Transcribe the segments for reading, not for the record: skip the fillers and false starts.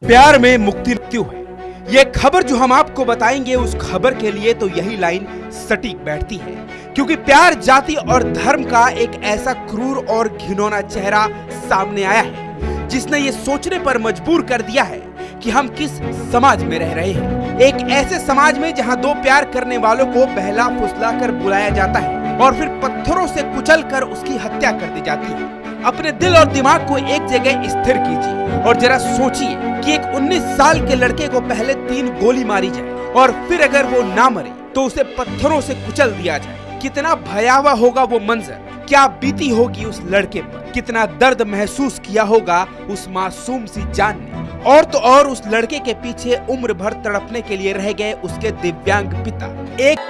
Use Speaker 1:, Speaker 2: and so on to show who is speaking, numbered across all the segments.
Speaker 1: प्यार में मुक्ति मृत्यु है, ये खबर जो हम आपको बताएंगे उस खबर के लिए तो यही लाइन सटीक बैठती है, क्योंकि प्यार जाति और धर्म का एक ऐसा क्रूर और घिनौना चेहरा सामने आया है जिसने ये सोचने पर मजबूर कर दिया है कि हम किस समाज में रह रहे हैं। एक ऐसे समाज में जहां दो प्यार करने वालों को बहला फुसला कर बुलाया जाता है और फिर पत्थरों से कुचल कर उसकी हत्या कर दी जाती है। अपने दिल और दिमाग को एक जगह स्थिर कीजिए और जरा सोचिए कि एक 19 साल के लड़के को पहले 3 गोली मारी जाए और फिर अगर वो ना मरे तो उसे पत्थरों से कुचल दिया जाए। कितना भयावह होगा वो मंजर, क्या बीती होगी उस लड़के पर, कितना दर्द महसूस किया होगा उस मासूम सी जान ने। और तो और उस लड़के के पीछे उम्र भर तड़पने के लिए रह गए उसके दिव्यांग पिता। एक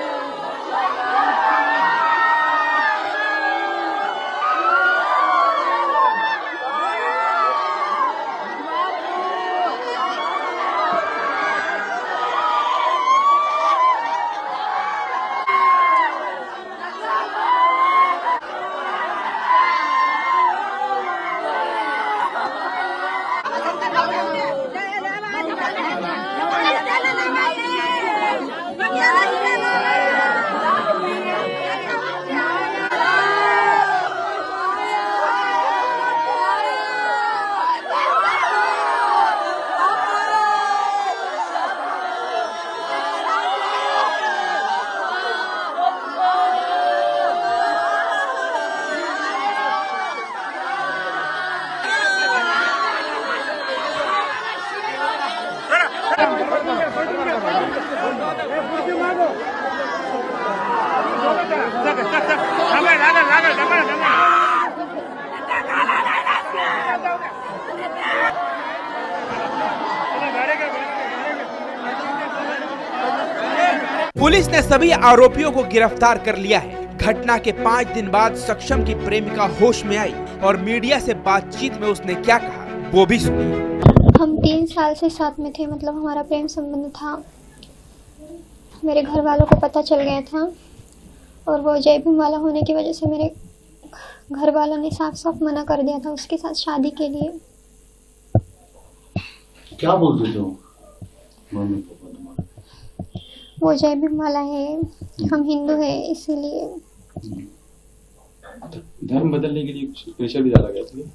Speaker 1: पुलिस ने सभी आरोपियों को गिरफ्तार कर लिया है। घटना के 5 दिन बाद सक्षम की प्रेमिका होश में आई और मीडिया से बातचीत में उसने क्या कहा वो भी सुनिए।
Speaker 2: हम 3 साल से साथ में थे, मतलब हमारा प्रेम संबंध था। मेरे घर वालों को पता चल गया था और वो जय भीम वाला होने की वजह से मेरे घर वालों ने साफ साफ मना कर दिया था उसके साथ शादी के लिए।
Speaker 3: क्या बोलते थे मम्मी पापा तुम्हारे?
Speaker 2: वो जय भीम वाला है, हम हिंदू है, इसीलिए।
Speaker 4: धर्म बदलने के लिए कुछ प्रेशर भी डाला गया था?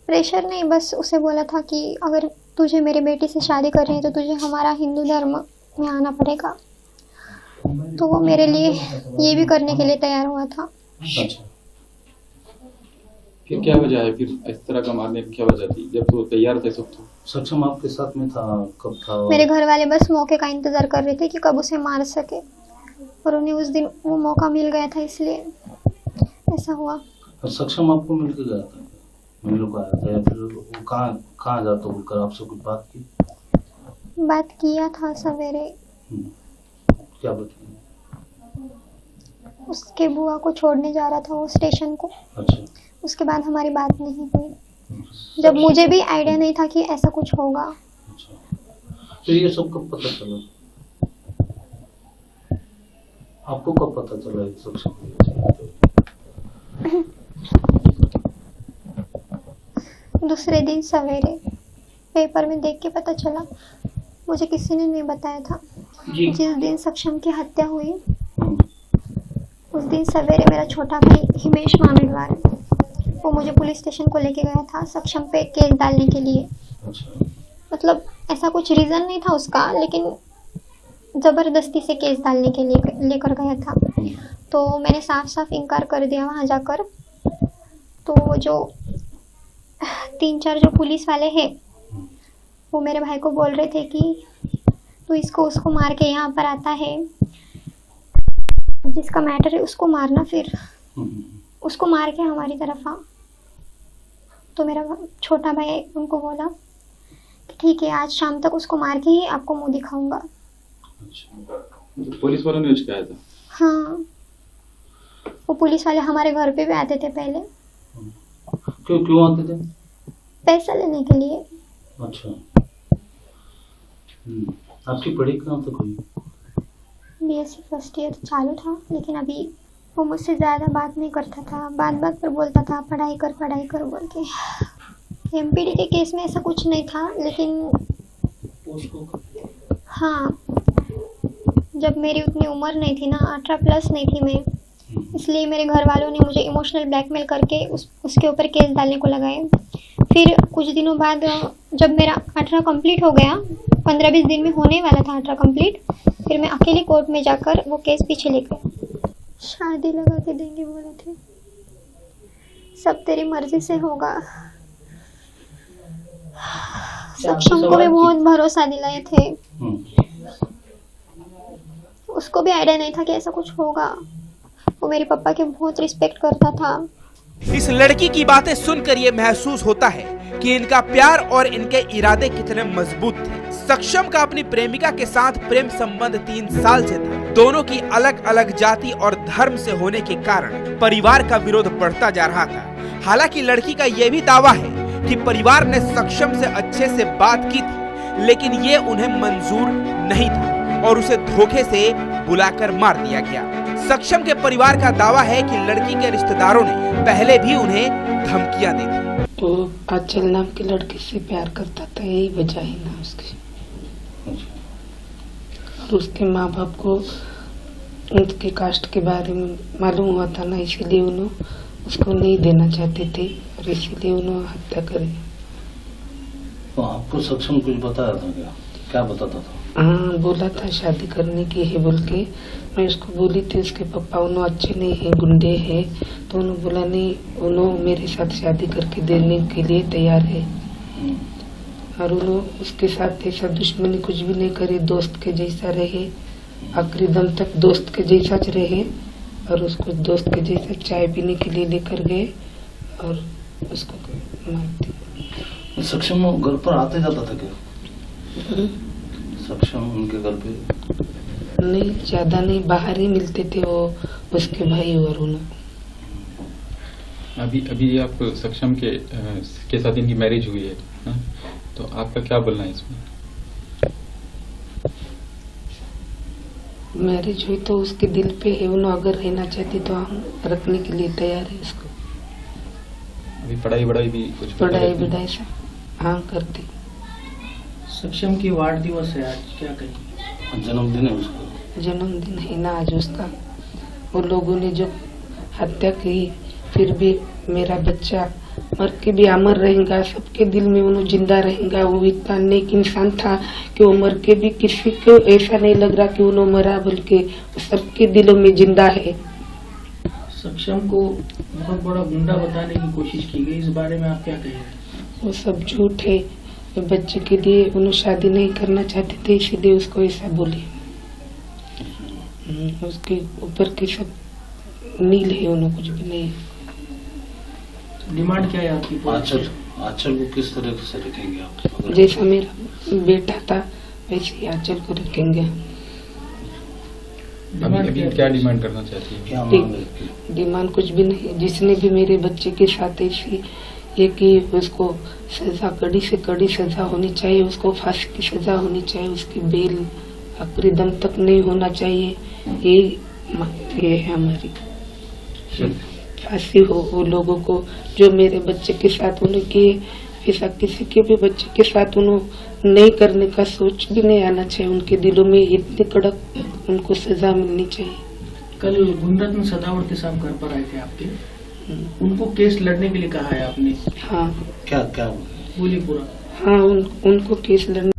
Speaker 2: प्रेशर नहीं, बस उसे बोला था कि अगर तुझे मेरी बेटी से शादी करनी है तो तुझे हमारा हिंदू धर्म में आना पड़ेगा। तो वो मेरे लिए ये भी करने के लिए तैयार हुआ था।
Speaker 4: अच्छा, फिर क्या वजह है, फिर इस तरह का मारने की क्या वजह थी जब तो तैयार थे सब? तो
Speaker 3: सक्षम आपके साथ में था, कब था?
Speaker 2: मेरे घर वाले बस मौके का इंतजार कर रहे थे कि कब उसे मार सके और उन्हें उस दिन वो मौका मिल गया था, इसलिए ऐसा हुआ।
Speaker 3: और सक्षम आपको मिल के गया था, मिलने को आया था या फिर वो कहाँ जाता बोलकर आपसे कुछ बात किया
Speaker 2: था सवेरे।
Speaker 3: क्या बताया?
Speaker 2: उसके बुआ को छोड़ने जा रहा था वो स्टेशन को।
Speaker 3: अच्छा।
Speaker 2: उसके बाद हमारी बात नहीं हुई, जब मुझे भी आइडिया नहीं था कि ऐसा कुछ होगा।
Speaker 3: अच्छा। तो ये सब कब पता चला आपको, कब पता चला ये सब?
Speaker 2: दूसरे दिन सवेरे पेपर में देख के पता चला, मुझे किसी ने नहीं बताया था। जिस दिन सक्षम की हत्या हुई उस दिन सवेरे मेरा छोटा भाई हिमेश मामिलवार वो मुझे पुलिस स्टेशन को लेके गया था सक्षम पे केस डालने के लिए। मतलब ऐसा कुछ रीज़न नहीं था उसका, लेकिन ज़बरदस्ती से केस डालने के लिए लेकर गया था। तो मैंने साफ साफ इनकार कर दिया वहाँ जाकर। तो जो 3-4 जो पुलिस वाले हैं वो मेरे भाई को बोल रहे थे कि तू इसको उसको मार के यहाँ पर आता है, जिसका मैटर है उसको मारना, फिर उसको मार के हमारी तरफ आ। तो मेरा छोटा भाई उनको बोला कि ठीक है, आज शाम तक उसको मार के ही आपको मुंह दिखाऊंगा।
Speaker 4: अच्छा, तो पुलिस वालों ने कहा था?
Speaker 2: हाँ, वो पुलिस वाले हमारे घर पे भी आते थे पहले।
Speaker 3: क्यों आते थे?
Speaker 2: पैसा लेने के लिए।
Speaker 3: अच्छा। आपकी पढ़ाई कहाँ तक हुई?
Speaker 2: BSc फर्स्ट ईयर चालू था, लेकिन अभी वो मुझसे ज़्यादा बात नहीं करता था, बात पर बोलता था पढ़ाई कर बोल के। MPD के केस में ऐसा कुछ नहीं था, लेकिन
Speaker 3: उसको?
Speaker 2: हाँ, जब मेरी उतनी उम्र नहीं थी ना, 18 प्लस नहीं थी मैं, इसलिए मेरे घर वालों ने मुझे इमोशनल ब्लैकमेल करके उसके ऊपर केस डालने को लगाए। फिर कुछ दिनों बाद जब मेरा 18 कंप्लीट हो गया, 15-20 दिन में होने वाला था 18 कंप्लीट, फिर मैं अकेले कोर्ट में जाकर वो केस पीछे ले गई। शादी लगा के देंगे बोले थे, सब तेरी मर्जी से होगा। सक्षम को भी बहुत भरोसा दिलाए थे, उसको भी आइडिया नहीं था कि ऐसा कुछ होगा। वो मेरे पापा के बहुत रिस्पेक्ट करता था।
Speaker 1: इस लड़की की बातें सुनकर ये महसूस होता है कि इनका प्यार और इनके इरादे कितने मजबूत थे। सक्षम का अपनी प्रेमिका के साथ प्रेम संबंध 3 साल से था। दोनों की अलग अलग जाति और धर्म से होने के कारण परिवार का विरोध बढ़ता जा रहा था। हालांकि लड़की का ये भी दावा है कि परिवार ने सक्षम से अच्छे से बात की थी, लेकिन ये उन्हें मंजूर नहीं था और उसे धोखे से बुलाकर मार दिया गया। सक्षम के परिवार का दावा है कि लड़की के रिश्तेदारों ने पहले भी उन्हें धमकियां दी थी।
Speaker 5: तो आंचल नाम की लड़की से प्यार करता था, यही वजह है ना उसकी। और उसके माँ बाप को उनके कास्ट के बारे में मालूम हुआ था ना, इसीलिए उन्होंने उसको नहीं देना चाहते थे और इसीलिए उन्होंने हत्या करी।
Speaker 3: तो आपको सक्षम कुछ बताया था क्या? क्या बताता था?
Speaker 5: हाँ, बोला था शादी करने की है बोल के। मैं उसको बोली थी उसके पापा उन्होंने अच्छे नहीं है, गुंडे हैं, तो उन्होंने बोला नहीं, उन्होंने मेरे साथ शादी करके देने के लिए तैयार है। और उन्होंने उसके साथ ऐसा दुश्मनी कुछ भी नहीं करी, दोस्त के जैसा रहे, आखिरी दम तक दोस्त के जैसा रहे। और उसको दोस्त के जैसा चाय पीने के लिए लेकर गए और उसको मार दिया।
Speaker 3: सक्षम घर पर आते जाता था क्या? सक्षम उनके घर पे
Speaker 5: नहीं, ज्यादा नहीं, बाहर ही मिलते थे वो उसके भाई और उन्होंने।
Speaker 4: अभी आप सक्षम के साथ इनकी मैरिज हुई है ना? तो आपका क्या बोलना है इसमें?
Speaker 5: मैरिज हुई तो उसके दिल पे है, उन्होंने अगर रहना चाहती तो हम रखने के लिए तैयार है उसको।
Speaker 4: अभी पढ़ाई भी कुछ
Speaker 5: पढ़ाई सब हाँ करती।
Speaker 6: सक्षम की वार्ड दिवस है आज, क्या कहेंगे?
Speaker 3: जन्मदिन है उसका।
Speaker 5: जन्मदिन है ना आज उसका। वो लोगों ने जो हत्या की, फिर भी मेरा बच्चा मर के भी अमर रहेगा, सबके दिल में उन्होंने जिंदा रहेगा। वो इतना नेक इंसान था कि वो मर के भी किसी को ऐसा नहीं लग रहा कि उन्होंने मरा, बल्कि सबके दिलों में जिंदा है।
Speaker 6: सक्षम को बहुत बड़ा गुंडा बताने की कोशिश की गई, इस बारे में आप क्या कहेंगे?
Speaker 5: वो सब झूठ है। बच्चे के लिए उन्होंने शादी नहीं करना चाहते थे, इसीलिए उसको ऐसा बोले। उसके ऊपर की सब नील है, उन्होंने कुछ भी नहीं।
Speaker 6: डिमांड क्या है आपकी?
Speaker 3: आंचल को किस तरह से रखेंगे आप?
Speaker 5: जैसा मेरा बेटा था वैसे ही आंचल को रखेंगे।
Speaker 4: अभी क्या डिमांड करना चाहती है?
Speaker 3: क्या मांग है?
Speaker 5: डिमांड कुछ भी नहीं। जिसने भी मेरे बच्चे के साथ ऐसी ये कि उसको सजा, कड़ी से कड़ी सजा होनी चाहिए, उसको फांसी की सजा होनी चाहिए, उसकी बेल आखिरी दम तक नहीं होना चाहिए। ये है हमारी, फांसी हो वो लोगों को जो मेरे बच्चे के साथ उन्होंने किए, ऐसा किसी के भी बच्चे के साथ उन्होंने नहीं करने का सोच भी नहीं आना चाहिए उनके दिलों में। इतनी कड़क उनको सजा मिलनी चाहिए।
Speaker 6: कल गुंडरत्न सदावर्ती साहब घर पर आए थे आपके, उनको केस लड़ने के लिए कहा है आपने?
Speaker 5: हाँ।
Speaker 3: क्या
Speaker 6: बोलिए पूरा।
Speaker 5: हाँ, उनको केस लड़ने।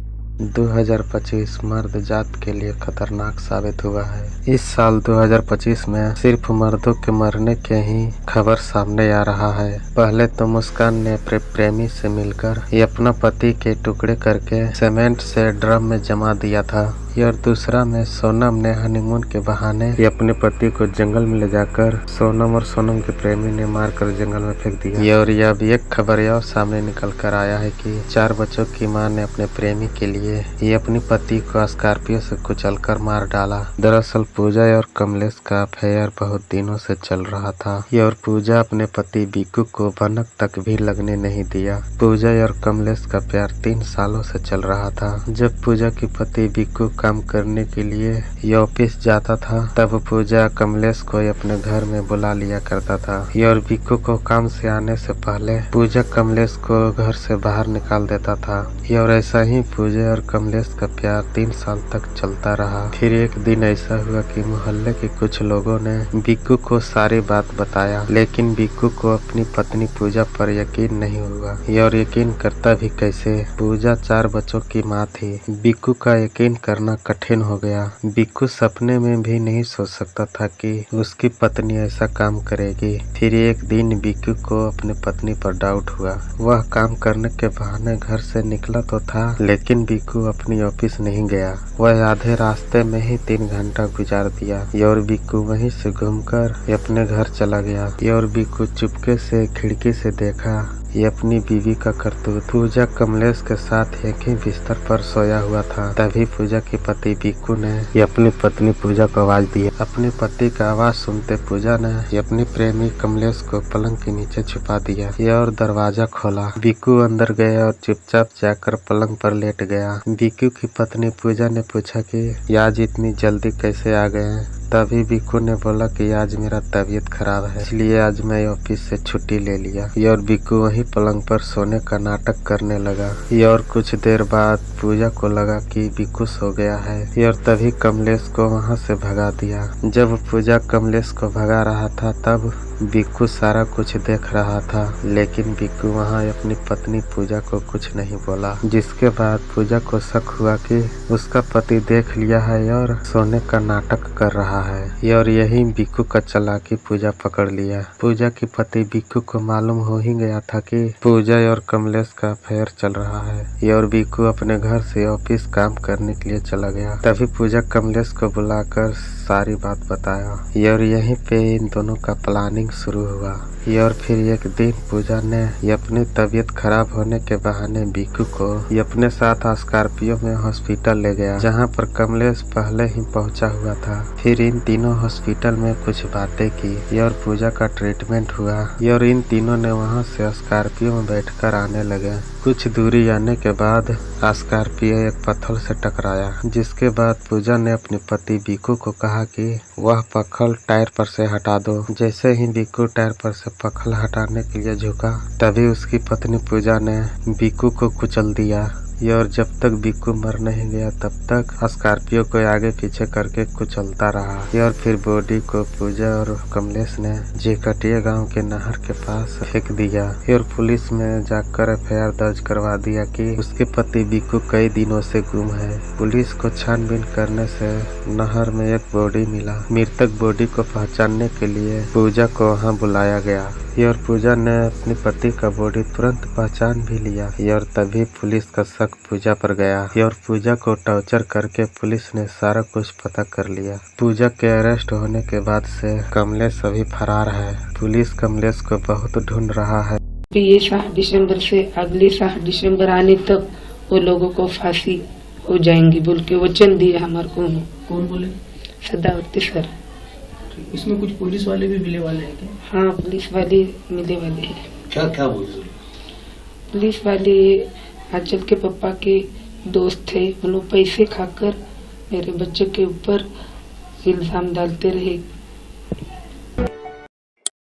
Speaker 7: 2025 मर्द जात के लिए खतरनाक साबित हुआ है। इस साल 2025 में सिर्फ मर्दों के मरने के ही खबर सामने आ रहा है। पहले तो मुस्कान ने अपने प्रेमी से मिलकर ये अपना पति के टुकड़े करके सीमेंट से ड्रम में जमा दिया था। और दूसरा में सोनम ने हनीमून के बहाने ये अपने पति को जंगल में ले जाकर सोनम और सोनम के प्रेमी ने मारकर जंगल में फेंक दिया। और यह भी एक खबर और सामने निकल कर आया है कि 4 बच्चों की मां ने अपने प्रेमी के लिए ये अपने पति को स्कॉर्पियो से कुचलकर मार डाला। दरअसल पूजा और कमलेश का अफेयर बहुत दिनों से चल रहा था और पूजा अपने पति बिक्कू को भनक तक भी लगने नहीं दिया। पूजा और कमलेश का प्यार 3 सालों से चल रहा था। जब पूजा के पति बिक्कू काम करने के लिए ये ऑफिस जाता था तब पूजा कमलेश को अपने घर में बुला लिया करता था। और बिक्कू को काम से आने से पहले पूजा कमलेश को घर से बाहर निकाल देता था। और ऐसा ही पूजा और कमलेश का प्यार 3 साल तक चलता रहा। फिर एक दिन ऐसा हुआ कि मोहल्ले के कुछ लोगों ने बिक्कू को सारी बात बताया, लेकिन बिक्कू को अपनी पत्नी पूजा पर यकीन नहीं हुआ। और यकीन करता भी कैसे, पूजा 4 बच्चों की माँ थी। बिक्कू का यकीन करना कठिन हो गया। बिक्कू सपने में भी नहीं सोच सकता था कि उसकी पत्नी ऐसा काम करेगी। फिर एक दिन बिक्कू को अपनी पत्नी पर डाउट हुआ। वह काम करने के बहाने घर से निकला तो था, लेकिन बिक्कू अपनी ऑफिस नहीं गया। वह आधे रास्ते में ही 3 घंटा गुजार दिया। और बिक्कू वहीं से घूमकर अपने घर चला गया। और बिक्कू चुपके से खिड़की से देखा ये अपनी बीवी का करतूत। पूजा कमलेश के साथ एक ही बिस्तर पर सोया हुआ था। तभी पूजा के पति बिक्कू ने अपनी पत्नी पूजा को आवाज दी। अपने पति का आवाज सुनते पूजा ने अपने प्रेमी कमलेश को पलंग के नीचे छुपा दिया और दरवाजा खोला। बिक्कू अंदर गया और चुपचाप जाकर पलंग पर लेट गया। बिक्कू की पत्नी पूजा ने पूछा कि आज इतनी जल्दी कैसे आ गए हैं। तभी बिक्कू ने बोला कि आज मेरा तबीयत खराब है, इसलिए आज मैं ऑफिस से छुट्टी ले लिया। और बिक्कू वहीं पलंग पर सोने का नाटक करने लगा। और कुछ देर बाद पूजा को लगा कि बिक्कू सो गया है और तभी कमलेश को वहां से भगा दिया। जब पूजा कमलेश को भगा रहा था तब बिक्कू सारा कुछ देख रहा था, लेकिन बिक्कू वहां अपनी पत्नी पूजा को कुछ नहीं बोला। जिसके बाद पूजा को शक हुआ कि उसका पति देख लिया है और सोने का नाटक कर रहा है। और यही बिक्कू का चालाकी पूजा पकड़ लिया। पूजा की पति बिक्कू को मालूम हो ही गया था कि पूजा और कमलेश का अफेयर चल रहा है। और बिक्कू अपने घर से ऑफिस काम करने के लिए चला गया। तभी पूजा कमलेश को बुलाकर सारी बात बताया और यहीं पे इन दोनों का प्लानिंग शुरू हुआ। और फिर एक दिन पूजा ने अपनी तबीयत खराब होने के बहाने बिक्कू को अपने साथ स्कॉर्पियो में हॉस्पिटल ले गया, जहां पर कमलेश पहले ही पहुंचा हुआ था। फिर इन तीनों हॉस्पिटल में कुछ बातें की और पूजा का ट्रीटमेंट हुआ। और इन तीनों ने वहां से स्कॉर्पियो में बैठकर आने लगे। कुछ दूरी आने के बाद स्कॉर्पियो एक पत्थर से टकराया, जिसके बाद पूजा ने अपने पति बिक्कू को कहा कि वह पत्थर टायर पर से हटा दो। जैसे ही बिक्कू टायर पर से पत्थर हटाने के लिए झुका, तभी उसकी पत्नी पूजा ने बिक्कू को कुचल दिया। और जब तक बिक्कू मर नहीं गया तब तक स्कॉर्पियो को आगे पीछे करके कुचलता रहा। और फिर बॉडी को पूजा और कमलेश ने जेकटिया गांव के नहर के पास फेंक दिया। और पुलिस में जाकर एफआईआर दर्ज करवा दिया कि उसके पति बिक्कू कई दिनों से गुम है। पुलिस को छानबीन करने से नहर में एक बॉडी मिला। मृतक बॉडी को पहचानने के लिए पूजा को वहाँ बुलाया गया। और पूजा ने अपने पति का बॉडी तुरंत पहचान भी लिया। और तभी पुलिस का शक पूजा पर गया और पूजा को टॉर्चर करके पुलिस ने सारा कुछ पता कर लिया। पूजा के अरेस्ट होने के बाद से कमलेश अभी फरार है। पुलिस कमलेश को बहुत ढूंढ रहा है।
Speaker 5: ये 7 दिसंबर से अगले 7 दिसंबर आने तक वो लोगों को फांसी हो जाएंगी बोल के वचन दिया हमारे को।
Speaker 6: कौन बोले?
Speaker 5: सदावर्ती सर।
Speaker 6: इसमें कुछ पुलिस वाले भी मिले वाले हैं क्या?
Speaker 5: हाँ, पुलिस वाले मिले वाले हैं।
Speaker 3: क्या क्या बोले?
Speaker 5: पुलिस वाले आंचल के पापा के दोस्त थे। उन्होंने पैसे खाकर मेरे बच्चे के ऊपर इल्जाम डालते रहे